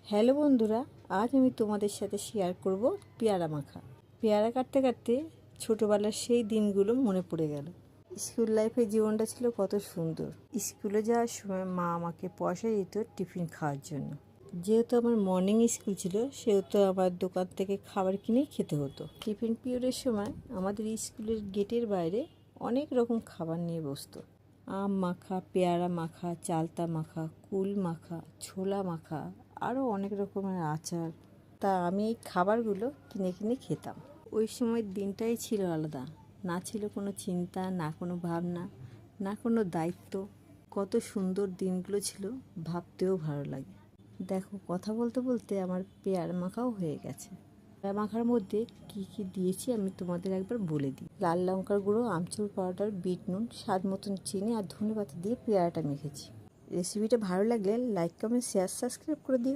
Hello বন্ধুরা, আজ আমি তোমাদের সাথে শেয়ার করব পেয়ারা মাখা। পেয়ারা কাটতে কাটতে ছোটোবেলার সেই দিনগুলো মনে পড়ে গেল। স্কুল লাইফে জীবনটা ছিল কত সুন্দর। স্কুলে যাওয়ার সময় মা আমাকে পয়সা দিত টিফিন খাওয়ার জন্য। যেহেতু আমার মর্নিং স্কুল ছিল, সেহেতু আমার দোকান থেকে খাবার কিনেই খেতে হতো। টিফিন পিরিয়ডের সময় আমাদের স্কুলের গেটের বাইরে অনেক রকম খাবার নিয়ে বসতো। আম মাখা, পেয়ারা মাখা, চালতা মাখা, কুল মাখা, ছোলা মাখা, আরও অনেক রকমের আচার। তা আমি এই খাবারগুলো কিনে কিনে খেতাম। ওই সময়ের দিনটাই ছিল আলাদা। না ছিল কোনো চিন্তা, না কোনো ভাবনা, না কোনো দায়িত্ব। কত সুন্দর দিনগুলো ছিল, ভাবতেও ভালো লাগে। দেখো, কথা বলতে বলতে আমার পেয়ারা মাখাও হয়ে গেছে। পেয়ারা মাখার মধ্যে কি কি দিয়েছি আমি তোমাদের একবার বলে দিই। লাল লঙ্কার গুঁড়ো, আমচুর পাউডার, বিট নুন, স্বাদ মতন চিনি আর ধনেপাতা দিয়ে পেয়ারাটা মেখেছি। রেসিপিটা ভালো লাগলে লাইক, কমেন্ট, শেয়ার, সাবস্ক্রাইব করে দিও।